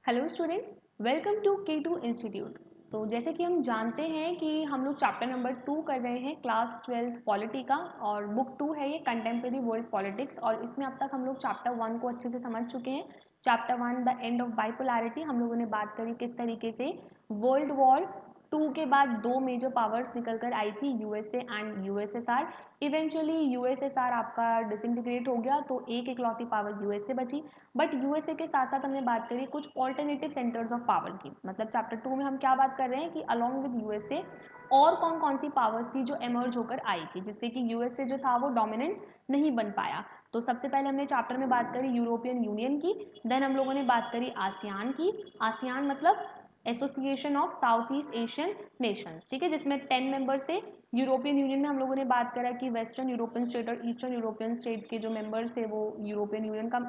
Hello students, welcome to K2 institute. तो जैसे कि हम जानते हैं कि हम लोग चैप्टर नंबर 2 कर रहे हैं क्लास 12 पॉलिटी का, और बुक 2 है ये कंटेम्प्रेरी वर्ल्ड पॉलिटिक्स। और इसमें अब तक हम लोग चैप्टर 1 को अच्छे से समझ चुके हैं। Chapter 1 the end of bipolarity, हम लोगों ने बात करी किस तरीके से वर्ल्ड वॉर 2 के बाद दो मेजर पावर्स निकल कर आई थी, USA and USSR. Eventually USSR आपका डिसइंटीग्रेट हो गया तो एक इकलौती पावर यूएसए बची। बट यूएसए के साथ साथ हमने बात करी कुछ ऑल्टरनेटिव सेंटर्स ऑफ पावर की। मतलब चैप्टर 2 में हम क्या बात कर रहे हैं कि अलोंग विद यूएसए और कौन कौन सी पावर्स थी जो एमर्ज होकर आई थी, जिससे कि यूएसए जो था वो डोमिनेंट नहीं बन पाया। तो सबसे पहले हमने चैप्टर में बात करी यूरोपियन यूनियन की। देन हम लोगों ने बात करी आसियान की। आसियान मतलब association of south east Asian Nations, ठीक है, जिसमें 10 मेंबर्स थे। यूरोपियन यूनियन में हम लोगों ने बात करा कि वेस्टर्न यूरोपियन स्टेट और ईस्टर्न यूरोपियन स्टेट्स के जो मेंबर्स थे वो यूरोपियन यूनियन का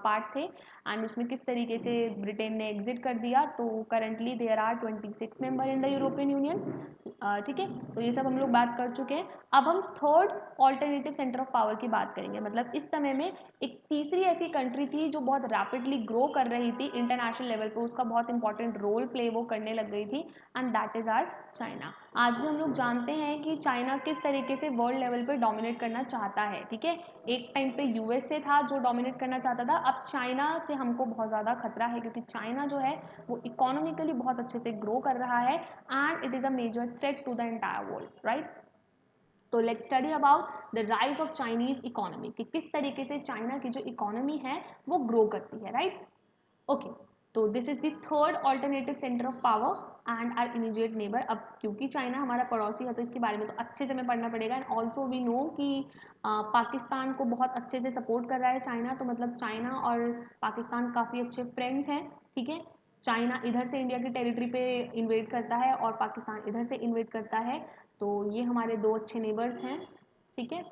पार्ट थे। एंड उसमें किस तरीके से ब्रिटेन ने एग्जिट कर दिया। तो currently there are 26 member in the European Union, ठीक है। तो ये सब हम लोग बात कर चुके हैं। अब हम third alternative centre of power की बात करेंगे। मतलब इस समय में एक तीसरी ऐसी कंट्री थी जो बहुत रैपिडली ग्रो कर रही थी इंटरनेशनल लेवल पे, उसका बहुत इंपॉर्टेंट रोल प्ले वो करने लग गई थी, and that is our China. आज भी हम लोग जानते हैं कि चाइना किस तरीके से वर्ल्ड लेवल पे डोमिनेट करना चाहता है, ठीक है। एक टाइम पे यूएसए था जो डोमिनेट करना चाहता था, अब चाइना से हमको बहुत ज़्यादा खतरा है, क्योंकि चाइना जो है वो इकोनॉमिकली बहुत अच्छे से ग्रो कर रहा है and it is a major threat to the entire world, right. तो let's study about the rise of Chinese economy, कि किस तरीके से चाइना की जो इकोनॉमी है वो ग्रो करती है, राइट। ओके, तो this is the third alternative centre of power and our immediate neighbour. अब क्योंकि चाइना हमारा पड़ोसी है तो इसके बारे में तो अच्छे से हमें पढ़ना पड़ेगा। एंड ऑल्सो वी नो कि पाकिस्तान को बहुत अच्छे से सपोर्ट कर रहा है चाइना, तो मतलब चाइना और पाकिस्तान काफ़ी अच्छे फ्रेंड्स हैं, ठीक है। चाइना इधर से इंडिया की टेरिटरी पे इन्वेट करता है और पाकिस्तान इधर से इन्वेट करता है, तो ये हमारे दो अच्छे नेबर्स हैं, ठीक है।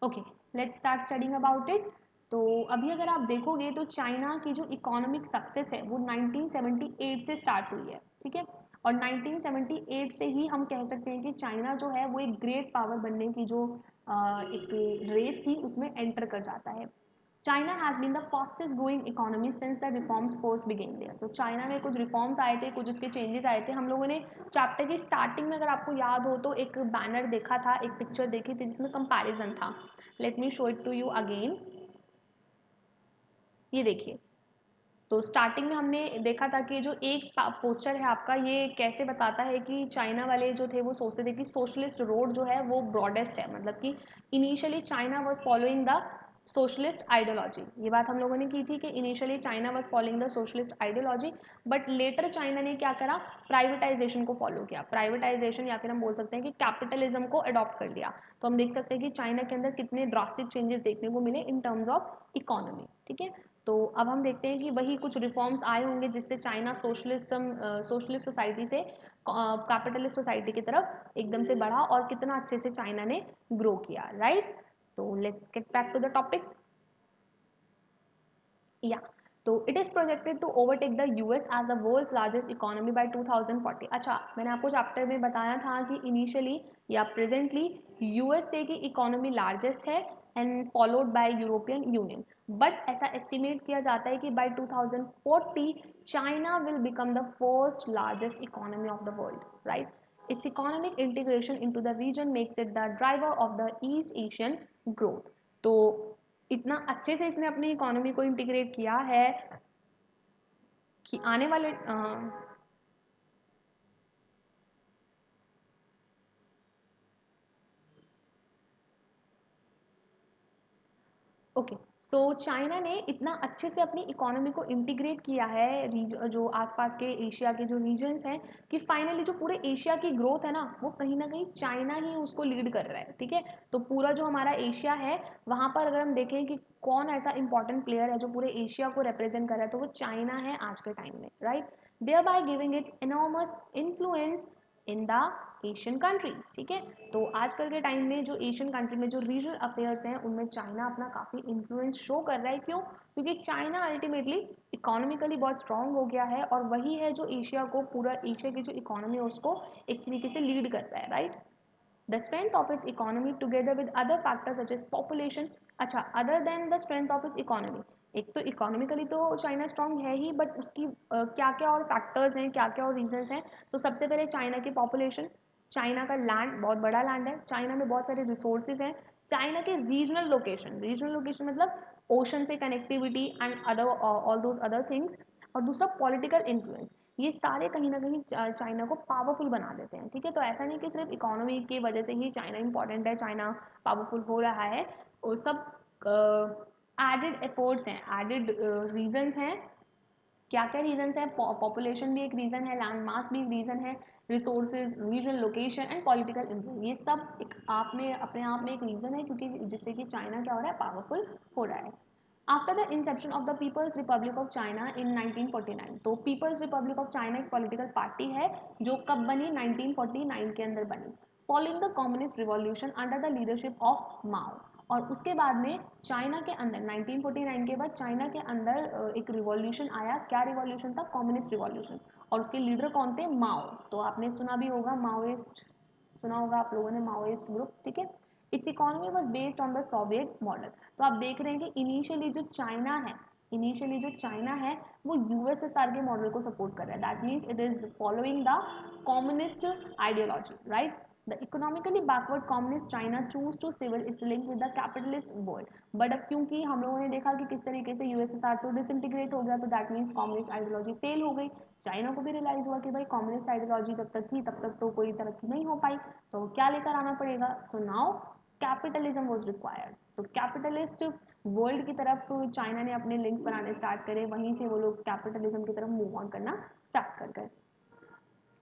Okay, let's start studying about it. तो अभी अगर आप देखोगे तो चाइना की जो इकोनॉमिक सक्सेस है वो 1978 से स्टार्ट हुई है, ठीक है। और 1978 से ही हम कह सकते हैं कि चाइना जो है वो एक ग्रेट पावर बनने की जो एक रेस थी उसमें एंटर कर जाता है। China has been the fastest growing economy since the reforms first began there. तो चाइना में कुछ रिफॉर्म्स आए थे, कुछ उसके चेंजेस आए थे। हम लोगों ने चैप्टर की स्टार्टिंग में, अगर आपको याद हो तो, एक बैनर देखा था, एक पिक्चर देखी थी जिसमें कंपैरिजन था। Let me show it to you again. ये देखिए, तो स्टार्टिंग में हमने देखा था कि जो एक पोस्टर है आपका, ये कैसे बताता है कि चाइना वाले जो थे वो सोचते थे कि सोशलिस्ट रोड जो है वो ब्रॉडेस्ट है। मतलब कि initially China was following the socialist ideology. ये बात हम लोगों ने की थी कि initially China was following the socialist ideology, but later China ने क्या करा, प्राइवेटाइजेशन को फॉलो किया। प्राइवेटाइजेशन, या फिर हम बोल सकते हैं कि कैपिटलिज्म को अडॉप्ट कर लिया। तो हम देख सकते हैं कि चाइना के अंदर कितने ड्रास्टिक चेंजेस देखने को मिले इन टर्म्स ऑफ इकोनॉमी, ठीक है। तो अब हम देखते हैं कि वही कुछ रिफॉर्म्स आए होंगे जिससे चाइना सोशलिस्ट सोसाइटी से कैपिटलिस्ट सोसाइटी की तरफ एकदम से बढ़ा, और कितना अच्छे से चाइना ने ग्रो किया, राइट। तो let's get back to the topic. Yeah, तो it is projected to overtake the US as the world's largest economy by 2040। अच्छा, मैंने आपको चैप्टर में बताया था कि इनिशियली या प्रेजेंटली यूएसए की इकोनॉमी लार्जेस्ट है and followed by European Union. But ऐसा एस्टिमेट किया जाता है कि by 2040 China will become the first largest economy of the world, right. its economic integration into the region makes it the driver of the East Asian growth। तो इतना अच्छे से इसने अपनी इकोनॉमी को इंटीग्रेट किया है कि आने वाले ओके, तो चाइना ने इतना अच्छे से अपनी इकोनॉमी को इंटीग्रेट किया है जो आसपास के एशिया के जो रीजन्स हैं, कि फाइनली जो पूरे एशिया की ग्रोथ है ना, वो कहीं ना कहीं चाइना ही उसको लीड कर रहा है, ठीक है। तो पूरा जो हमारा एशिया है वहाँ पर अगर हम देखें कि कौन ऐसा इंपॉर्टेंट प्लेयर है जो पूरे एशिया को रिप्रेजेंट कर रहा है, तो वो चाइना है आज के टाइम में, right. There by giving its enormous influence in the Asian countries, ठीक है। तो आजकल के टाइम में जो एशियन कंट्री में जो रीजनल अफेयर्स हैं उनमें चाइना अपना काफ़ी इन्फ्लुएंस शो कर रहा है। क्यों? क्योंकि चाइना अल्टीमेटली इकोनॉमिकली बहुत स्ट्रांग हो गया है, और वही है जो एशिया को, पूरा एशिया की जो इकोनॉमी है उसको एक तरीके से लीड करता है, right. The strength of its economy together with other factors such as population, अच्छा, other than the strength of its economy, एक तो इकोनॉमिकली तो चाइना स्ट्रांग है ही, बट उसकी क्या क्या और फैक्टर्स हैं, क्या क्या और रीजंस हैं। तो सबसे पहले चाइना की पॉपुलेशन, चाइना का लैंड बहुत बड़ा लैंड है, चाइना में बहुत सारे रिसोर्सेज हैं, चाइना के रीजनल लोकेशन मतलब ओशन से connectivity and other all those other things, और दूसरा पॉलिटिकल इन्फ्लुएंस। ये सारे कहीं ना कहीं चाइना को पावरफुल बना देते हैं, ठीक है। तो ऐसा नहीं कि सिर्फ इकोनॉमी की वजह से ही चाइना इंपॉर्टेंट है, चाइना पावरफुल हो रहा है, वो सब एडेड एफर्ट्स हैं, एडेड रीजंस हैं। क्या क्या रीजंस हैं? पॉपुलेशन भी एक रीजन है, लैंड मास भी एक रीजन है, resources, regional location and political influence, ये सब एक आप में अपने आप में एक रीजन है, क्योंकि जिससे कि चाइना क्या हो रहा है, पावरफुल हो रहा है। After the inception of the People's Republic of China in 1949, तो पीपल्स रिपब्लिक ऑफ चाइना एक पॉलिटिकल पार्टी है जो कब बनी? 1949 के अंदर बनी, following the communist revolution under the leadership of Mao. और उसके बाद में चाइना के अंदर 1949 के बाद चाइना के अंदर एक रिवॉल्यूशन आया। क्या रिवॉल्यूशन था? Communist revolution. और उसके लीडर कौन थे? माओ। तो आपने सुना भी होगा माओइस्ट, सुना होगा आप लोगों ने माओइस्ट ग्रुप, ठीक है। It's economy was based on the Soviet model. तो आप देख रहे हैं कि इनिशियली जो चाइना है वो यूएसएसआर के मॉडल को सपोर्ट कर रहा है, that means it is following the communist ideology, right. The economically backward communist China choose to sever its link with the capitalist world. But अब क्योंकि हम लोगों ने देखा कि किस तरीके से यूएसएसआर तो डिसइंटीग्रेट हो गया, तो that means communist ideology fail हो गई। चाइना को भी रियलाइज हुआ कि भाई कम्युनिस्ट आइडियोलॉजी जब तक थी तब तक तो कोई तरक्की नहीं हो पाई, तो क्या लेकर आना पड़ेगा? So now capitalism was required. तो कैपिटलिस्ट वर्ल्ड की तरफ चाइना ने अपने लिंक्स बनाने स्टार्ट करे, वहीं से वो लोग कैपिटलिज्म की तरफ मूव ऑन करना स्टार्ट कर गए।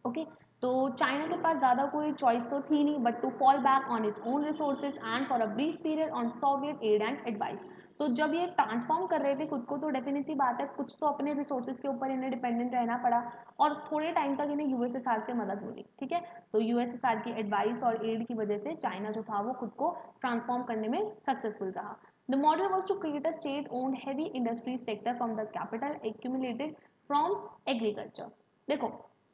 ओके, तो चाइना के पास ज़्यादा कोई चॉइस तो थी नहीं but to fall back on its own resources and for a brief period on Soviet aid and advice. तो जब ये ट्रांसफॉर्म कर रहे थे खुद को, तो डेफिनेट सी बात है कुछ तो अपने रिसोर्सेज के ऊपर इन्हें डिपेंडेंट रहना पड़ा, और थोड़े टाइम तक इन्हें यूएसएसआर से मदद मिली, ठीक है। तो यूएसएसआर की एडवाइस और एड की वजह से चाइना जो था वो खुद को ट्रांसफॉर्म करने में सक्सेसफुल रहा। The model was to create a state owned heavy industry sector from the capital accumulated from agriculture. देखो,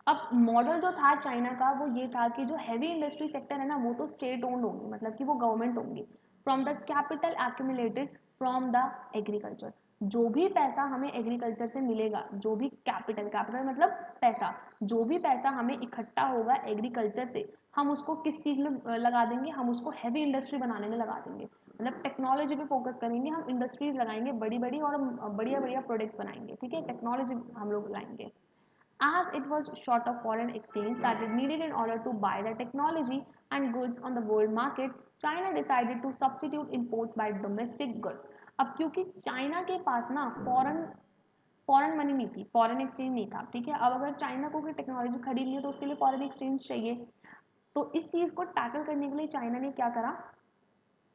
अब मॉडल जो था चाइना का वो ये था कि जो हैवी इंडस्ट्री सेक्टर है ना वो तो स्टेट ओन्ड होंगी, मतलब कि वो गवर्नमेंट होंगी, from the capital accumulated from the agriculture. जो भी पैसा हमें एग्रीकल्चर से मिलेगा, जो भी कैपिटल मतलब पैसा, जो भी पैसा हमें इकट्ठा होगा एग्रीकल्चर से, हम उसको किस चीज़ में लगा देंगे? हम उसको हैवी इंडस्ट्री बनाने में लगा देंगे, मतलब टेक्नोलॉजी पे फोकस करेंगे, हम इंडस्ट्रीज लगाएंगे बड़ी बड़ी और बढ़िया बढ़िया प्रोडक्ट्स बनाएंगे, ठीक है, टेक्नोलॉजी हम लोग लाएंगे। As it was short of foreign exchange that it needed in order to buy the technology and goods on the world market, China decided to substitute imports by domestic goods. अब क्योंकि China के पास ना foreign money नहीं थी, foreign exchange नहीं था, ठीक है। अब अगर चाइना को कोई टेक्नोलॉजी खरीदनी है तो उसके लिए फॉरेन एक्सचेंज चाहिए। तो इस चीज़ को टैकल करने के लिए चाइना ने क्या करा?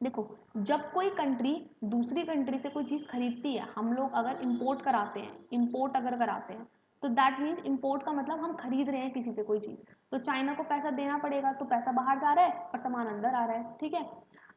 देखो, जब कोई कंट्री दूसरी कंट्री से कोई चीज़ खरीदती है, हम लोग अगर इंपोर्ट अगर कराते हैं, तो दैट मीन्स इंपोर्ट का मतलब हम खरीद रहे हैं किसी से कोई चीज़, तो चाइना को पैसा देना पड़ेगा, तो पैसा बाहर जा रहा है और सामान अंदर आ रहा है, ठीक है।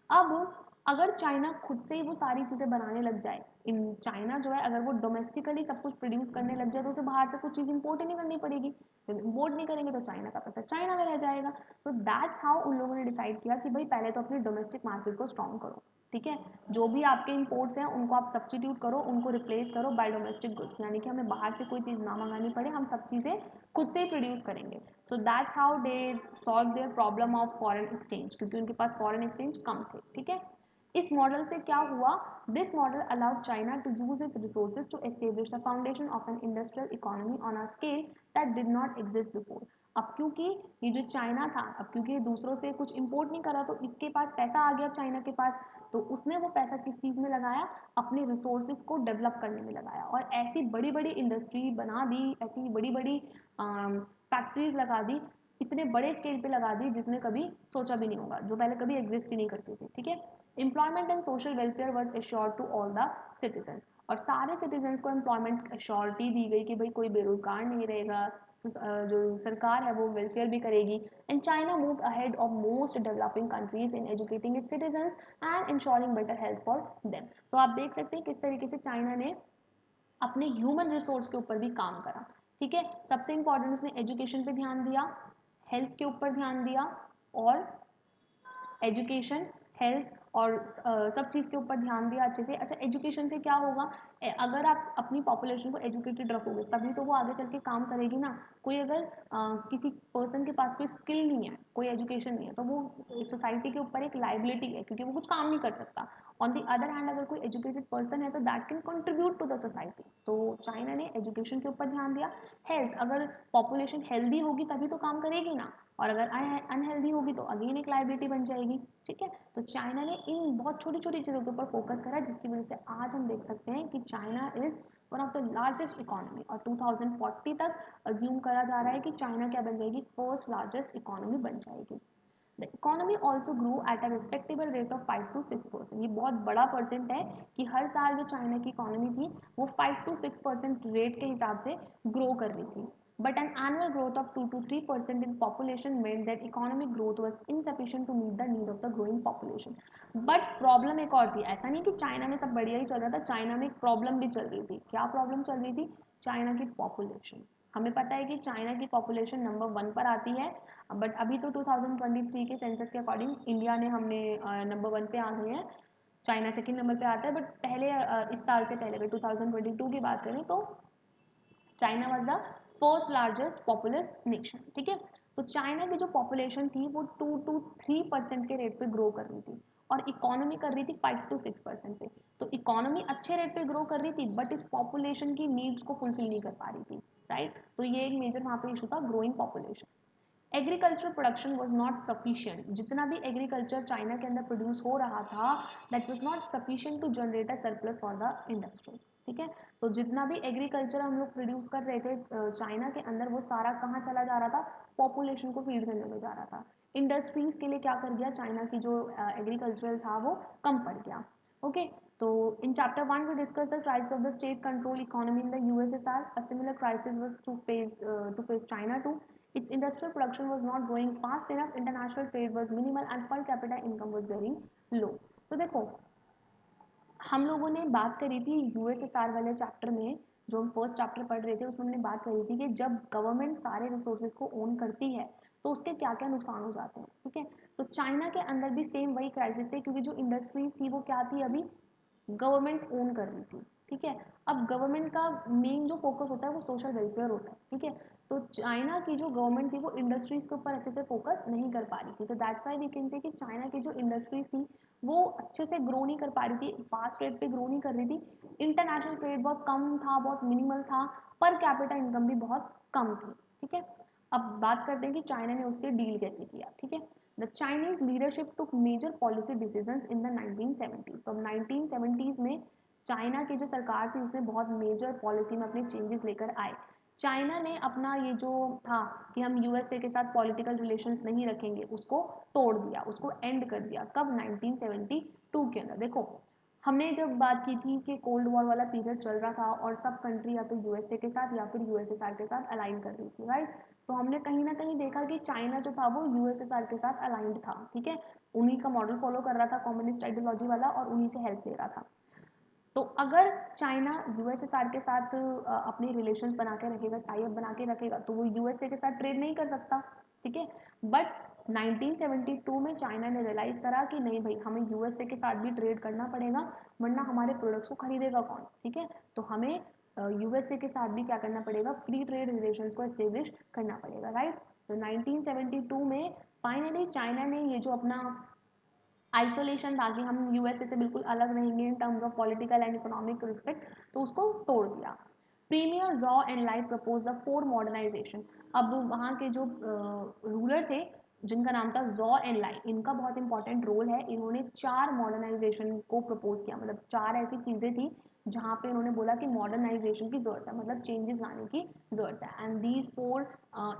अब अगर चाइना खुद से ही वो सारी चीज़ें बनाने लग जाए, इन चाइना जो है अगर वो डोमेस्टिकली सब कुछ प्रोड्यूस करने लग जाए, तो उसे बाहर से कुछ चीज़ इंपोर्ट ही नहीं करनी पड़ेगी। जब इंपोर्ट नहीं करेंगे तो चाइना का पैसा चाइना में रह जाएगा। तो दैट्स हाउ उन लोगों ने डिसाइड किया कि भाई पहले तो अपनी डोमेस्टिक मार्केट को स्ट्रॉन्ग करो, ठीक है। जो भी आपके इंपोर्ट्स हैं उनको आप सब्सटीट्यूट करो, उनको रिप्लेस करो बाय डोमेस्टिक गुड्स, यानी कि हमें बाहर से कोई चीज़ ना मंगानी पड़े, हम सब चीज़ें खुद से ही प्रोड्यूस करेंगे। So that's how they solve their problem of foreign exchange, क्योंकि उनके पास फॉरेन एक्सचेंज कम थे, ठीक है। इस मॉडल से क्या हुआ? This model allowed China to use its resources to establish the foundation of an industrial economy on a scale that did not exist before. अब क्योंकि ये जो चाइना था, अब क्योंकि ये दूसरों से कुछ इंपोर्ट नहीं करा, तो इसके पास पैसा आ गया चाइना के पास, तो उसने वो पैसा किस चीज़ में लगाया? अपने रिसोर्सेज को डेवलप करने में लगाया, और ऐसी बड़ी बड़ी इंडस्ट्री बना दी, ऐसी बड़ी बड़ी फैक्ट्रीज लगा दी, इतने बड़े स्केल पे लगा दी जिसने कभी सोचा भी नहीं होगा, जो पहले कभी एग्जिस्ट ही नहीं करती थी, ठीक है। Employment and social welfare was assured to all the citizen, और सारे सिटीजन को एम्प्लॉयमेंट एश्योरिटी दी गई कि भाई कोई बेरोजगार नहीं रहेगा, जो सरकार है वो वेलफेयर भी करेगी। And China move ahead of most developing countries in educating it's citizen and ensuring better health for them. तो आप देख सकते हैं किस तरीके से चाइना ने अपने ह्यूमन रिसोर्स के ऊपर भी काम करा, ठीक है। सबसे इंपॉर्टेंट उसने एजुकेशन पे ध्यान दिया, हेल्थ के ऊपर ध्यान दिया, और एजुकेशन, हेल्थ और सब चीज़ के ऊपर ध्यान दिया अच्छे से। अच्छा, एजुकेशन से क्या होगा, अगर आप अपनी पॉपुलेशन को एजुकेटेड रखोगे तभी तो वो आगे चल के काम करेगी ना। कोई अगर किसी पर्सन के पास कोई स्किल नहीं है, कोई एजुकेशन नहीं है, तो वो सोसाइटी के ऊपर एक लाइबिलिटी है, क्योंकि वो कुछ काम नहीं कर सकता। ऑन दी अदर हैंड अगर कोई एजुकेटेड पर्सन है तो that can contribute to the society. तो चाइना ने एजुकेशन के ऊपर ध्यान दिया। हेल्थ, अगर पॉपुलेशन हेल्दी होगी तभी तो काम करेगी ना, और अगर अनहेल्दी होगी तो अगेन एक लाइबिलिटी बन जाएगी। ठीक है, तो चाइना ने इन बहुत छोटी छोटी चीज़ों के ऊपर फोकस करा, जिसकी वजह से आज हम देख सकते हैं कि China is one of the largest economy, और 2040 तक अज्यूम करा जा रहा है कि चाइना क्या बन जाएगी, फर्स्ट लार्जेस्ट इकोनॉमी बन जाएगी। The economy also grow at a respectable rate of 5 to 6%। ये बहुत बड़ा परसेंट है कि हर साल जो चाइना की इकोनॉमी थी वो 5 to 6% रेट के हिसाब से ग्रो कर रही थी। But an annual growth of 2 to 3% in population meant that economic growth was insufficient to meet the need of the growing population. But problem एक और थी, ऐसा नहीं कि चाइना में सब बढ़िया ही चल रहा था, चाइना में एक प्रॉब्लम भी चल रही थी। क्या प्रॉब्लम चल रही थी? चाइना की पॉपुलेशन। हमें पता है कि चाइना की पॉपुलेशन नंबर 1 पर आती है, बट अभी तो 2023 के सेंसस के अकॉर्डिंग इंडिया ने हमने नंबर 1 पे आ गए हैं, चाइना सेकंड नंबर पे आता है। बट पहले इस साल से पहले अगर 2022 की बात करें तो China was the first largest populace nation. ठीक है, तो चाइना की जो पॉपुलेशन थी वो 2 to 3% के रेट पे ग्रो कर रही थी, और इकोनॉमी कर रही थी 5 to 6% पे। तो इकोनॉमी अच्छे रेट पे ग्रो कर रही थी, बट इस पॉपुलेशन की नीड्स को फुलफिल नहीं कर पा रही थी। राइट, तो ये एक मेजर वहाँ पे इशू था, growing population. Agriculture production was not sufficient. जितना भी एग्रीकल्चर चाइना के अंदर प्रोड्यूस हो रहा था, that was not sufficient to generate a surplus for the industry. ठीक है, तो जितना भी एग्रीकल्चर हम लोग प्रोड्यूस कर रहे थे चाइना के अंदर, वो सारा कहाँ चला जा रहा था? पॉपुलेशन को फीड करने में जा रहा था। इंडस्ट्रीज के लिए क्या कर गया चाइना की जो एग्रीकल्चरल था वो कम पड़ गया। ओके, तो in chapter 1 we discuss the crisis of the state control economy in the USSR. A similar crisis was to face China too. Its industrial production was not growing fast enough, international trade was minimal, and per capita income was very low. तो देखो, हम लोगों ने बात करी थी USSR वाले chapter में, जो हम फर्स्ट चैप्टर पढ़ रहे थे उसमें हमने बात करी थी कि जब गवर्नमेंट सारे रिसोर्सेज को ओन करती है तो उसके क्या क्या नुकसान हो जाते हैं। ठीक है, तो चाइना के अंदर भी सेम वही क्राइसिस थे, क्योंकि जो इंडस्ट्रीज थी वो क्या थी, अभी गवर्नमेंट ओन कर रही थी। ठीक है, अब गवर्नमेंट का मेन जो फोकस होता है वो सोशल वेलफेयर होता है। ठीक है, तो चाइना की जो गवर्नमेंट थी वो इंडस्ट्रीज के ऊपर अच्छे से फोकस नहीं कर पा रही थी। तो that's why we can say कि चाइना की जो इंडस्ट्रीज थी वो अच्छे से ग्रो नहीं कर पा रही थी, फास्ट रेट पे ग्रो नहीं कर रही थी। इंटरनेशनल ट्रेड बहुत कम था, बहुत मिनिमल था, पर कैपिटा इनकम भी बहुत कम थी। ठीक है, अब बात करते हैं कि चाइना ने उससे डील कैसे किया। ठीक है, the Chinese leadership took major policy decisions in the 1970s। तो 1970s में चाइना की जो सरकार थी उसने बहुत मेजर पॉलिसी में अपने चेंजेस लेकर आए। चाइना ने अपना ये जो था कि हम यूएसए के साथ पॉलिटिकल रिलेशंस नहीं रखेंगे, उसको तोड़ दिया, उसको एंड कर दिया। कब? 1972 के अंदर। देखो, हमने जब बात की थी कि कोल्ड वॉर वाला पीरियड चल रहा था और सब कंट्री या तो यूएसए के साथ या फिर यूएसएसआर के साथ अलाइन कर रही थी। राइट, तो हमने कहीं ना कहीं देखा कि चाइना जो था वो यूएसएसआर के साथ अलाइंड था। ठीक है, उन्हीं का मॉडल फॉलो कर रहा था, कम्युनिस्ट आइडियोलॉजी वाला, और उन्हीं से हेल्प ले रहा था। तो अगर चाइना यूएसएसआर के साथ अपने रिलेशंस बना के रखेगा, टाई अप बना के रखेगा, तो वो यूएसए के साथ ट्रेड नहीं कर सकता। ठीक है, बट 1972 में चाइना ने रियलाइज करा कि नहीं भाई, हमें यूएसए के साथ भी ट्रेड करना पड़ेगा, वरना हमारे प्रोडक्ट्स को खरीदेगा कौन। ठीक है, तो हमें यूएसए के साथ भी क्या करना पड़ेगा, फ्री ट्रेड रिलेशंस को एस्टेब्लिश करना पड़ेगा। राइट, तो 1972 में फाइनली चाइना ने ये जो अपना आइसोलेशन था कि हम यूएसए से बिल्कुल अलग रहेंगे in terms of political and economic respect, तो उसको तोड़ दिया। Premier Zhou Enlai propose the 4 modernisation. अब वहाँ के जो रूलर थे जिनका नाम था जॉ एंड लाई, इनका बहुत इंपॉर्टेंट रोल है। इन्होंने 4 मॉडर्नाइजेशन को प्रपोज किया, मतलब 4 ऐसी चीज़ें थी जहाँ पे इन्होंने बोला कि मॉडर्नाइजेशन की जरूरत है, मतलब चेंजेस लाने की जरूरत है। And these 4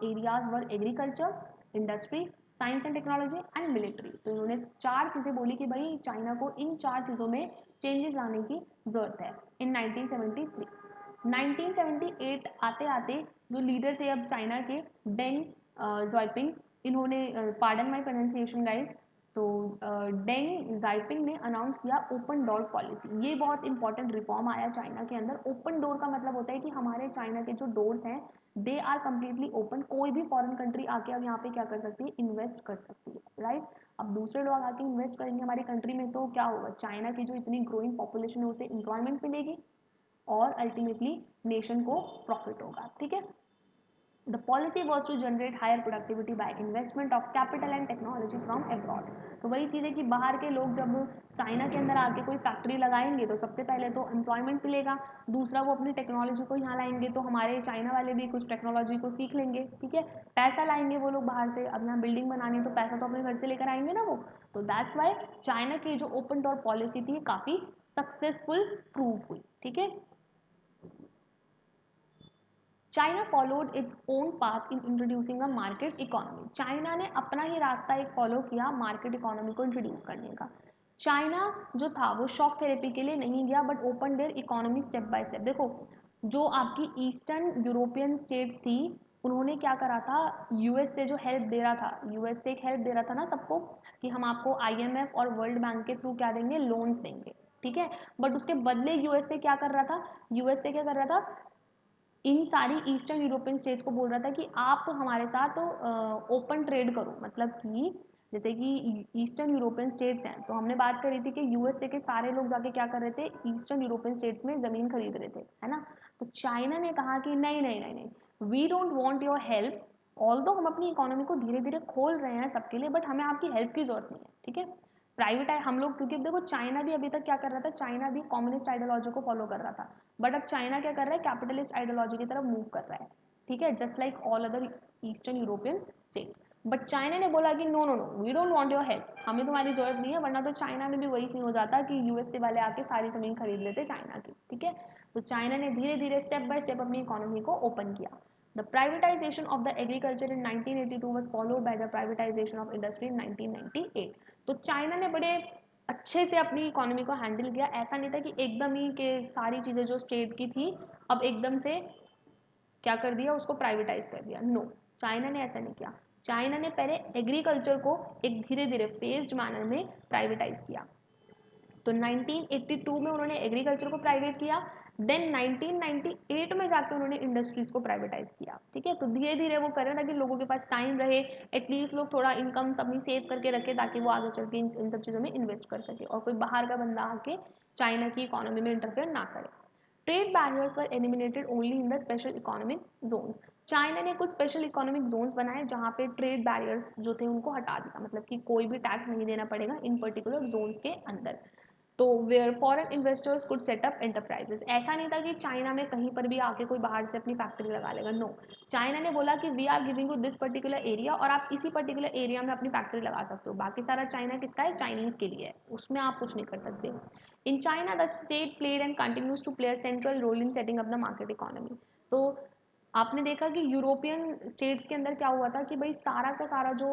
areas were agriculture, industry, science and technology and military. तो इन्होंने 4 चीज़ें बोली कि भाई चाइना को इन 4 चीज़ों में चेंजेस लाने की जरूरत है इन 1973। 1978 आते आते जो लीडर थे अब चाइना के, डेंग जॉयपिंग, इन्होंने, पार्डन माय प्रोनाउंसिएशन गाइस, तो डेंग जाइपिंग ने अनाउंस किया ओपन डोर पॉलिसी। ये बहुत इंपॉर्टेंट रिफॉर्म आया चाइना के अंदर। ओपन डोर का मतलब होता है कि हमारे चाइना के जो डोर्स हैं दे आर कम्प्लीटली ओपन, कोई भी फॉरेन कंट्री आके अब यहाँ पे क्या कर सकती है, इन्वेस्ट कर सकती है। राइट, अब दूसरे लोग आके इन्वेस्ट करेंगे हमारी कंट्री में तो क्या होगा, चाइना की जो इतनी ग्रोइंग पॉपुलेशन है उसे एम्प्लॉयमेंट मिलेगी और अल्टीमेटली नेशन को प्रॉफिट होगा, ठीक है। The policy was to generate higher productivity by investment of capital and technology from abroad. तो वही चीज़ है कि बाहर के लोग जब चाइना के अंदर आके कोई फैक्ट्री लगाएंगे तो सबसे पहले तो एम्प्लॉयमेंट मिलेगा, दूसरा वो अपनी टेक्नोलॉजी को यहाँ लाएंगे तो हमारे चाइना वाले भी कुछ टेक्नोलॉजी को सीख लेंगे, ठीक है। पैसा लाएंगे वो लोग बाहर से, अब यहाँ बिल्डिंग बनानी है तो पैसा तो अपने घर से लेकर आएंगे ना वो, तो दैट्स वाई चाइना की जो ओपन डोर पॉलिसी थी काफ़ी सक्सेसफुल प्रूव हुई, ठीक है। China followed its own path in introducing a market economy. China ने अपना ही रास्ता एक फॉलो किया मार्केट इकोनॉमी को इंट्रोड्यूस करने का। चाइना जो था वो शॉक थेरेपी के लिए नहीं गया but open there economy step by step. देखो जो आपकी ईस्टर्न यूरोपियन स्टेट्स थी उन्होंने क्या करा था, यूएस से जो हेल्प दे रहा था, यूएस से एक हेल्प दे रहा था ना सबको कि हम आपको आईएमएफ और वर्ल्ड बैंक के थ्रू क्या देंगे, लोन्स देंगे, ठीक है। बट उसके बदले यूएस से क्या कर रहा था, यूएस से क्या कर रहा था, इन सारी ईस्टर्न यूरोपियन स्टेट्स को बोल रहा था कि आप हमारे साथ ओपन ट्रेड करो, मतलब कि जैसे कि ईस्टर्न यूरोपियन स्टेट्स हैं तो हमने बात करी थी कि यूएसए के सारे लोग जाके क्या कर रहे थे, ईस्टर्न यूरोपियन स्टेट्स में ज़मीन खरीद रहे थे, है ना। तो चाइना ने कहा कि नहीं नहीं नहीं नहीं, we don't want your help, although हम अपनी इकोनॉमी को धीरे धीरे खोल रहे हैं सबके लिए, बट हमें आपकी हेल्प की जरूरत नहीं है, ठीक है। प्राइवेट हम लोग, क्योंकि देखो चाइना भी अभी तक क्या कर रहा था, चाइना भी कम्युनिस्ट आइडियोलॉजी को फॉलो कर रहा था, बट अब चाइना क्या कर रहा है, कैपिटलिस्ट आइडियोलॉजी की तरफ मूव कर रहा है, ठीक है, just like all other Eastern European states. But China ने बोला कि no no no, we don't want your help, हमें तुम्हारी जरूरत नहीं है, वरना तो चाइना में भी वही सीन हो जाता कि यूएसए वाले आके सारी जमीन खरीद लेते चाइना की, ठीक है। तो चाइना ने धीरे धीरे स्टेप बाय स्टेप अपनी इकोनॉमी को ओपन किया। The privatization of the agriculture in 1982 was followed by the privatization of industry in 1998. तो चाइना ने बड़े अच्छे से अपनी इकोनॉमी को हैंडल किया, ऐसा नहीं था कि एकदम ही कि सारी चीज़ें जो स्टेट की थी अब एकदम से क्या कर दिया, उसको प्राइवेटाइज कर दिया, नो, चाइना ने ऐसा नहीं किया। चाइना ने पहले एग्रीकल्चर को एक धीरे धीरे फेस्ड मैनर में प्राइवेटाइज किया। तो 1982 में उन्होंने एग्रीकल्चर को प्राइवेट किया, देन 1998 में जाकर उन्होंने इंडस्ट्रीज को प्राइवेटाइज किया, ठीक है। तो धीरे धीरे वो कर रहे ताकि लोगों के पास टाइम रहे, एटलीस्ट लोग थोड़ा इनकम अपनी सेव करके रखे ताकि वो आगे चल के इन सब चीज़ों में इन्वेस्ट कर सके और कोई बाहर का बंदा आके चाइना की इकोनॉमी में इंटरफेयर ना करे। Trade barriers were eliminated only in the special economic zones. China ने कुछ स्पेशल इकोनॉमिक जोन्स बनाए जहाँ पे ट्रेड बैरियर्स जो थे उनको हटा दिया, मतलब कि कोई भी टैक्स नहीं देना पड़ेगा इन पर्टिकुलर जोन्स के अंदर। तो where foreign investors could set up enterprises, ऐसा नहीं था कि चाइना में कहीं पर भी आके कोई बाहर से अपनी फैक्ट्री लगा लेगा, नो, चाइना ने बोला कि we are giving you this particular area और आप इसी पर्टिकुलर एरिया में अपनी फैक्ट्री लगा सकते हो, बाकी सारा चाइना किसका है, चाइनीज के लिए है, उसमें आप कुछ नहीं कर सकते। In China the state played and continues to play central role in setting up the market economy. तो आपने देखा कि यूरोपियन स्टेट्स के अंदर क्या हुआ था कि भाई सारा का सारा जो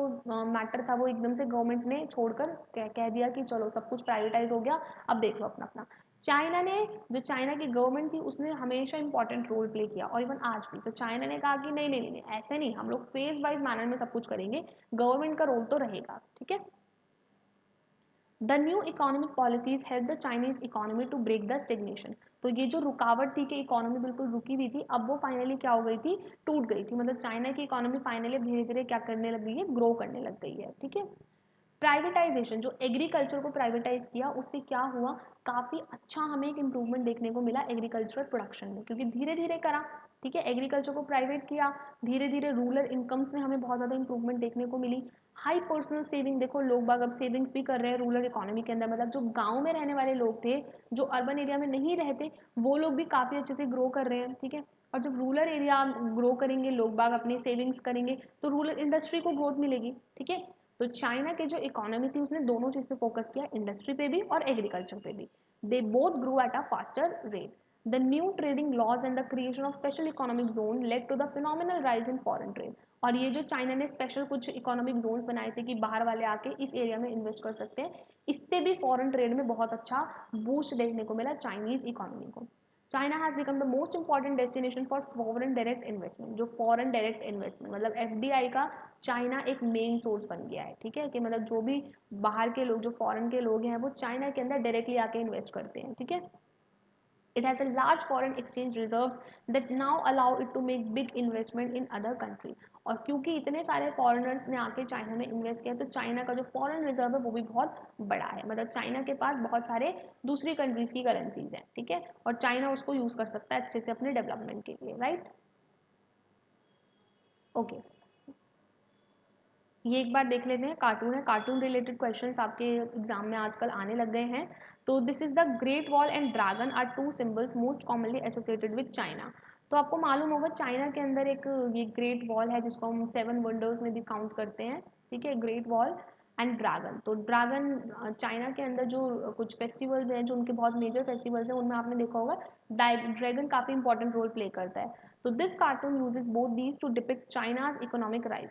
मैटर था वो एकदम से गवर्नमेंट ने छोड़कर कह दिया कि चलो सब कुछ प्राइवेटाइज हो गया, अब देख लो अपना अपना। चाइना ने, जो चाइना की गवर्नमेंट थी उसने हमेशा इंपॉर्टेंट रोल प्ले किया और इवन आज भी। तो चाइना ने कहा कि नहीं नहीं नहीं, ऐसे नहीं, हम लोग फेज वाइज मैनर में सब कुछ करेंगे, गवर्नमेंट का रोल तो रहेगा, ठीक है। The new economic policies help the Chinese economy to break the stagnation. तो ये जो रुकावट थी कि इकोनॉमी बिल्कुल रुकी हुई थी, अब वो फाइनली क्या हो गई थी, टूट गई थी, मतलब चाइना की इकोनॉमी फाइनली धीरे धीरे क्या करने लग गई है, ग्रो करने लग गई है, ठीक है। प्राइवेटाइजेशन, जो एग्रीकल्चर को प्राइवेटाइज किया उससे क्या हुआ, काफ़ी अच्छा हमें एक इम्प्रूवमेंट देखने को मिला एग्रीकल्चरल प्रोडक्शन में, क्योंकि धीरे धीरे करा, ठीक है, एग्रीकल्चर को प्राइवेट किया, धीरे धीरे रूरल इनकम्स में हमें बहुत ज़्यादा इंप्रूवमेंट देखने को मिली। हाई पर्सनल सेविंग, देखो लोग बाग अब सेविंग्स भी कर रहे हैं रूरल इकोनॉमी के अंदर, मतलब जो गाँव में रहने वाले लोग थे, जो अर्बन एरिया में नहीं रहते, वो लोग भी काफ़ी अच्छे से ग्रो कर रहे हैं, ठीक है। और जब रूरल एरिया ग्रो करेंगे, लोग बाग अपनी सेविंग्स करेंगे, तो रूरल इंडस्ट्री को ग्रोथ मिलेगी, ठीक है। तो चाइना के जो इकोनॉमी थी उसने दोनों चीज़ पे फोकस किया, इंडस्ट्री पे भी और एग्रीकल्चर पे भी। They both grow at a faster rate. The new trading laws and the creation of special economic zone led to the phenomenal rise in foreign trade. और ये जो चाइना ने स्पेशल कुछ इकोनॉमिक जोन्स बनाए थे कि बाहर वाले आके इस एरिया में इन्वेस्ट कर सकते हैं, इससे भी फॉरेन ट्रेड में बहुत अच्छा बूस्ट देखने को मिला चाइनीज इकोनॉमी को। China has become the most important destination for foreign direct investment. जो फॉरेन डायरेक्ट इन्वेस्टमेंट मतलब एफडीआई का चाइना एक मेन सोर्स बन गया है, ठीक है, कि मतलब जो भी बाहर के लोग, जो फॉरेन के लोग हैं, वो चाइना के अंदर डायरेक्टली आके इन्वेस्ट करते हैं, ठीक है। It has a large foreign exchange reserves that now allow it to make big investment in other country. और क्योंकि इतने सारे फॉरेनर्स ने आके चाइना में इन्वेस्ट किया तो चाइना का जो फॉरेन रिजर्व है वो भी बहुत बड़ा है, मतलब चाइना के पास बहुत सारे दूसरी कंट्रीज की करेंसीज हैं, ठीक है, और चाइना उसको यूज कर सकता है अच्छे से अपने डेवलपमेंट के लिए, राइट। ओके, ये एक बार देख लेते हैं, कार्टून है, कार्टून रिलेटेड क्वेश्चंस आपके एग्जाम में आजकल आने लग गए हैं। तो this is the Great Wall and dragon are two symbols most commonly associated with China. तो आपको मालूम होगा चाइना के अंदर एक ये ग्रेट वॉल है जिसको हम 7 वंडर्स में भी काउंट करते हैं, ठीक है, ग्रेट वॉल एंड ड्रैगन। तो ड्रैगन चाइना के अंदर जो कुछ फेस्टिवल्स हैं जो उनके बहुत मेजर फेस्टिवल्स हैं उनमें आपने देखा होगा ड्रैगन काफ़ी इंपॉर्टेंट रोल प्ले करता है। तो this cartoon uses both these two depict China's economic rise.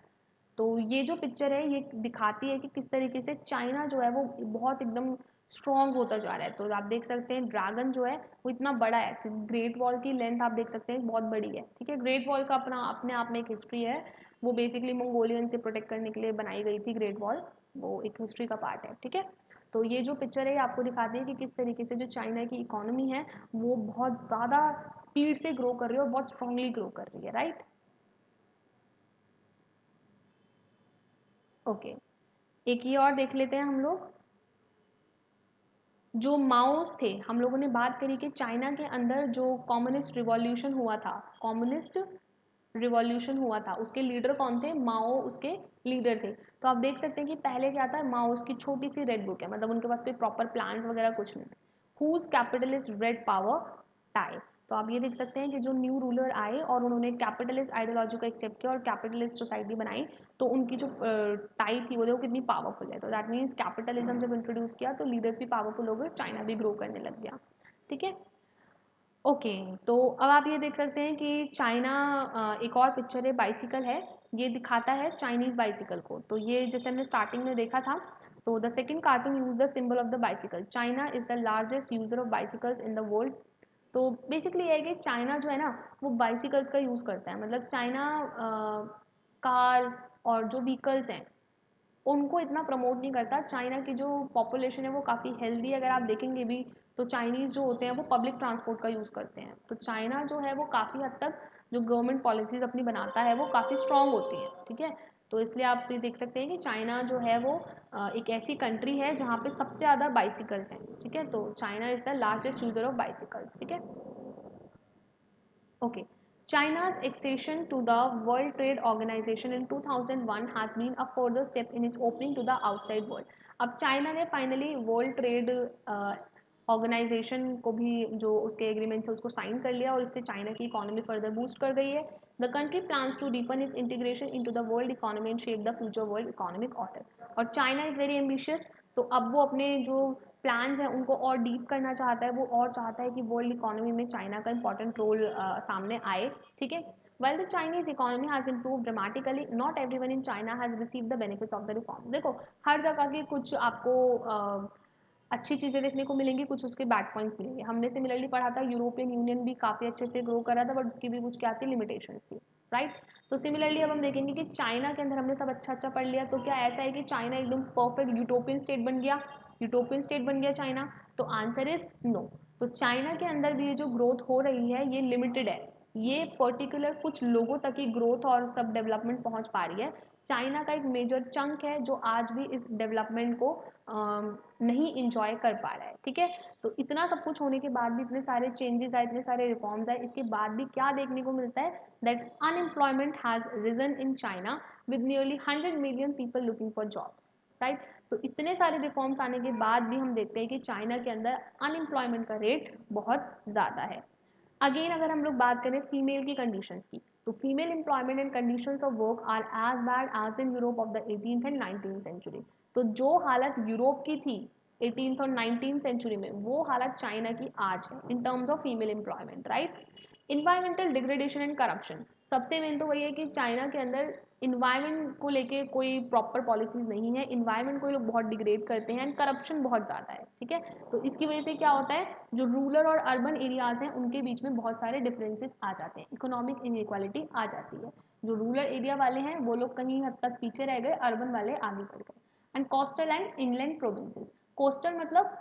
तो ये जो पिक्चर है ये दिखाती है कि किस तरीके से चाइना जो है वो बहुत एकदम स्ट्रॉन्ग होता जा रहा है। तो आप देख सकते हैं ड्रैगन जो है वो इतना बड़ा है, ग्रेट वॉल की लेंथ आप देख सकते हैं बहुत बड़ी है, ठीक है। ग्रेट वॉल का अपना अपने आप में एक हिस्ट्री है, वो बेसिकली मंगोलियन से प्रोटेक्ट करने के लिए बनाई गई थी ग्रेट वॉल, वो एक हिस्ट्री का पार्ट है, ठीक है। तो ये जो पिक्चर है ये आपको दिखाती है कि किस तरीके से जो चाइना की इकोनॉमी है वो बहुत ज़्यादा स्पीड से ग्रो कर रही है और बहुत स्ट्रांगली ग्रो कर रही है, राइट। ओके, एक ये और देख लेते हैं हम लोग। जो माओस थे, हम लोगों ने बात करी कि चाइना के अंदर जो कम्युनिस्ट रिवॉल्यूशन हुआ था, कम्युनिस्ट रिवॉल्यूशन हुआ था, उसके लीडर कौन थे, माओ उसके लीडर थे। तो आप देख सकते हैं कि पहले क्या था, माओ उसकी छोटी सी रेड बुक है, मतलब उनके पास कोई प्रॉपर प्लान्स वगैरह कुछ नहीं। Whose capitalist red power tie. तो आप ये देख सकते हैं कि जो न्यू रूलर आए और उन्होंने कैपिटलिस्ट आइडियोलॉजी को एक्सेप्ट किया और कैपिटलिस्ट सोसाइटी बनाई, तो उनकी जो टाई थी वो देखो कितनी पावरफुल है। तो दैट मीन्स कैपिटलिज्म जब इंट्रोड्यूस किया तो लीडर्स भी पावरफुल हो गए, चाइना भी ग्रो करने लग गया, ठीक है। ओके, तो अब आप ये देख सकते हैं कि चाइना, एक और पिक्चर है बाइसिकल है, ये दिखाता है चाइनीज बाइसिकल को। तो ये जैसे हमने स्टार्टिंग में देखा था, तो the second cartoon use the symbol of the bicycle, China is the largest user of bicycles in the world. तो बेसिकली ये है कि चाइना जो है ना वो बाइसिकल्स का यूज़ करता है, मतलब चाइना कार और जो व्हीकल्स हैं उनको इतना प्रमोट नहीं करता। चाइना की जो पॉपुलेशन है वो काफ़ी हेल्दी है, अगर आप देखेंगे भी तो चाइनीज़ जो होते हैं वो पब्लिक ट्रांसपोर्ट का यूज़ करते हैं। तो चाइना जो है वो काफ़ी हद तक जो गवर्नमेंट पॉलिसीज़ अपनी बनाता है वो काफ़ी स्ट्रॉन्ग होती हैं, ठीक है। तो इसलिए आप ये देख सकते हैं कि चाइना जो है वो एक ऐसी कंट्री है जहाँ पे सबसे ज़्यादा बाइसिकल्स हैं, ठीक है। तो China is the largest user of bicycles, ठीक है। Okay. China's accession to the World Trade Organization in 2001 has been a further step in its opening to the outside world. अब चाइना ने फाइनली वर्ल्ड ट्रेड ऑर्गेनाइजेशन को भी जो उसके agreement है उसको साइन कर लिया और इससे चाइना की इकोनॉमी फर्दर बूस्ट कर गई है। The country plans to deepen its integration into the world economy and shape the future world economic order. और चाइना इज़ वेरी एम्बिशियस, तो अब वो अपने जो प्लान्स हैं उनको और डीप करना चाहता है, वो और चाहता है कि वर्ल्ड इकोनॉमी में चाइना का इंपॉर्टेंट रोल सामने आए, ठीक है। While the Chinese economy has improved dramatically, not everyone in China has received the benefits of the reform. देखो हर जगह के कुछ आपको अच्छी चीज़ें देखने को मिलेंगी, कुछ उसके बैड पॉइंट्स मिलेंगे। हमने सिमिलरली पढ़ा था यूरोपियन यूनियन भी काफ़ी अच्छे से ग्रो कर रहा था, बट उसकी भी कुछ क्या थी, लिमिटेशंस थी, राइट। तो सिमिलरली अब हम देखेंगे कि चाइना के अंदर हमने सब अच्छा अच्छा पढ़ लिया, तो क्या ऐसा है कि चाइना एकदम परफेक्ट यूटोपियन स्टेट बन गया, यूटोपियन स्टेट बन गया चाइना? तो आंसर इज नो। तो चाइना के अंदर भी ये जो ग्रोथ हो रही है ये लिमिटेड है, ये पर्टिकुलर कुछ लोगों तक ही ग्रोथ और सब डेवलपमेंट पहुंच पा रही है। चाइना का एक मेजर चंक है जो आज भी इस डेवलपमेंट को नहीं इंजॉय कर पा रहा है, ठीक है। तो इतना सब कुछ होने के बाद भी, इतने सारे चेंजेस आए, इतने सारे रिफॉर्म्स आए, इसके बाद भी क्या देखने को मिलता है, that unemployment has risen in China with nearly 100 million people looking for jobs, right. तो इतने सारे रिफॉर्म्स आने के बाद भी हम देखते हैं कि चाइना के अंदर अनएम्प्लॉयमेंट का रेट बहुत ज़्यादा है। अगेन अगर हम लोग बात करें फीमेल की कंडीशंस की, तो female employment and conditions of work are as bad as in Europe of the 18th and 19th century. तो जो हालत यूरोप की थी 18th और 19th सेंचुरी में, वो हालत चाइना की आज है इन terms of female employment, right. Environmental degradation and corruption, सबसे मेन तो वही है कि चाइना के अंदर इन्वायरमेंट को लेके कोई प्रॉपर पॉलिसीज नहीं है, इन्वायरमेंट को लोग बहुत डिग्रेड करते हैं एंड करप्शन बहुत ज़्यादा है, ठीक है। तो इसकी वजह से क्या होता है, जो रूरल और अर्बन एरियाज हैं उनके बीच में बहुत सारे डिफरेंसेस आ जाते हैं, इकोनॉमिक इनइक्वालिटी आ जाती है। जो रूरल एरिया वाले हैं वो लोग कहीं हद तक पीछे रह गए, अर्बन वाले आगे बढ़ गए। And coastal and inland provinces, coastal मतलब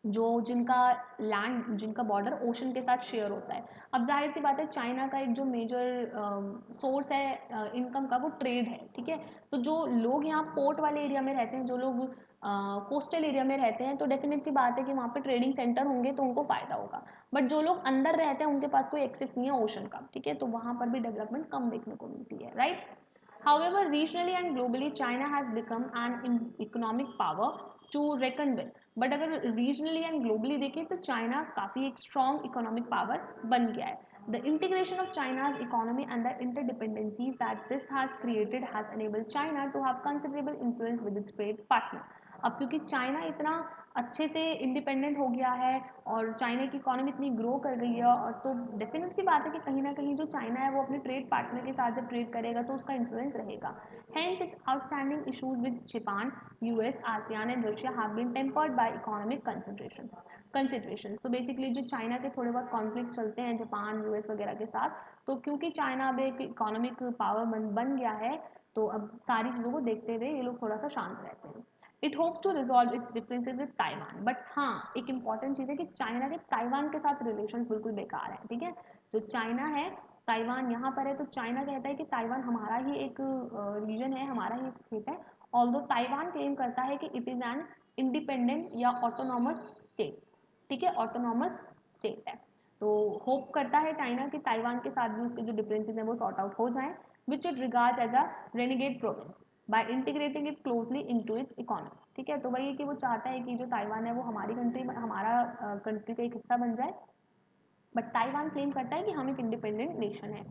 जो जिनका लैंड, जिनका बॉर्डर ओशन के साथ शेयर होता है। अब जाहिर सी बात है चाइना का एक जो मेजर सोर्स है इनकम का वो ट्रेड है, ठीक है। तो जो लोग यहाँ पोर्ट वाले एरिया में रहते हैं, जो लोग कोस्टल एरिया में रहते हैं, तो डेफिनेट सी बात है कि वहाँ पे ट्रेडिंग सेंटर होंगे तो उनको फायदा होगा। बट जो लोग अंदर रहते हैं उनके पास कोई एक्सेस नहीं है ओशन का, ठीक है, तो वहाँ पर भी डेवलपमेंट कम देखने को मिलती है, right. However, regionally and globally, China has become an economic power to reckon with. But अगर रीजनली एंड ग्लोबली देखें तो चाइना काफ़ी एक स्ट्रॉन्ग इकोनॉमिक पावर बन गया है। The integration of China's economy and the interdependencies that this has created has enabled China to have considerable influence with its trade partner. अब क्योंकि चाइना इतना अच्छे से इंडिपेंडेंट हो गया है और चाइना की इकोनॉमी इतनी ग्रो कर गई है, और तो डेफिनेट सी बात है कि कहीं ना कहीं जो चाइना है वो अपने ट्रेड पार्टनर के साथ जब ट्रेड करेगा तो उसका इन्फ्लुएंस रहेगा। Hence, its outstanding issues with Japan, US, ASEAN and Russia have been tempered by economic considerations. तो बेसिकली जो चाइना के थोड़े बहुत कॉन्फ्लिक्ट चलते हैं जापान यूएस वगैरह के साथ, तो क्योंकि चाइना अब एक इकोनॉमिक पावर बन गया है, तो अब सारी चीज़ों को देखते हुए ये लोग थोड़ा सा शांत रहते हैं। It hopes to resolve its differences with Taiwan, but हाँ एक इंपॉर्टेंट चीज़ है कि चाइना के ताइवान के साथ रिलेशन बिल्कुल बेकार है, ठीक है। जो चाइना है, ताइवान यहाँ पर है, तो चाइना कहता है कि ताइवान हमारा ही एक रीजन है, हमारा ही एक स्टेट है। ऑल्दो ताइवान क्लेम करता है कि इट इज़ एन इंडिपेंडेंट या ऑटोनॉमस स्टेट, ठीक है, ऑटोनॉमस स्टेट है। तो होप करता है चाइना कि ताइवान के साथ भी उसके जो डिफरेंसेस हैं वो सॉर्ट आउट हो जाएं, which it regards as a renegade province by integrating it closely into its economy, ठीक है। तो वही है कि वो चाहता है कि जो ताइवान है वो हमारी कंट्री, हमारा कंट्री का एक हिस्सा बन जाए, बट ताइवान क्लेम करता है कि हम एक इंडिपेंडेंट नेशन है।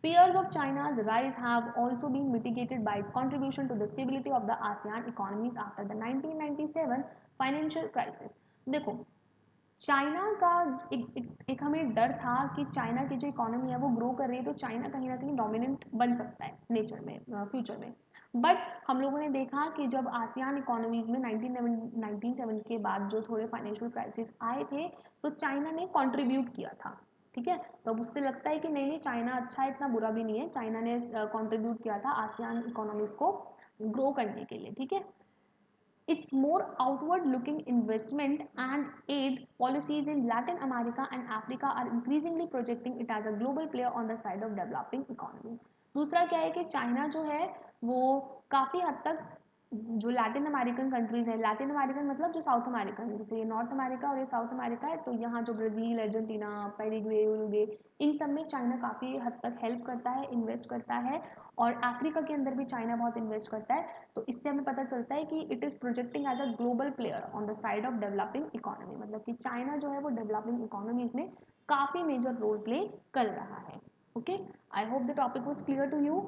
Fears of China's rise have also been mitigated by its contribution to the stability of the ASEAN economies after the 1997 financial crisis. देखो, चाइना का एक हमें डर था कि चाइना की जो इकोनॉमी है वो ग्रो कर रही है, तो चाइना कहीं ना कहीं डोमिनेंट बन सकता है नेचर में, फ्यूचर में। बट हम लोगों ने देखा कि जब आसियान इकोनॉमीज में 1997 के बाद जो थोड़े फाइनेंशियल क्राइसिस आए थे, तो चाइना ने कंट्रीब्यूट किया था, ठीक है। तो अब उससे लगता है कि नहीं नहीं चाइना अच्छा है, इतना बुरा भी नहीं है, चाइना ने कंट्रीब्यूट किया था आसियान इकोनॉमीज को ग्रो करने के लिए, ठीक है। Its more outward-looking investment and aid policies in Latin America and Africa are increasingly projecting it as a global player on the side of developing economies. दूसरा क्या है कि चाइना जो है वो काफ़ी हद तक जो लैटिन अमेरिकन कंट्रीज है, लैटिन अमेरिकन मतलब जो साउथ अमेरिकन है, जैसे ये नॉर्थ अमेरिका और ये साउथ अमेरिका है, तो यहाँ जो ब्राज़ील, अर्जेंटीना, पैराग्वे, उरुग्वे, इन सब में चाइना काफ़ी हद तक हेल्प करता है, इन्वेस्ट करता है, और अफ्रीका के अंदर भी चाइना बहुत इन्वेस्ट करता है। तो इससे हमें पता चलता है कि it is projecting as a global player on the side of developing economy, मतलब कि चाइना जो है वो डेवलपिंग इकोनॉमीज में काफ़ी मेजर रोल प्ले कर रहा है। Okay, I hope the topic was clear to you.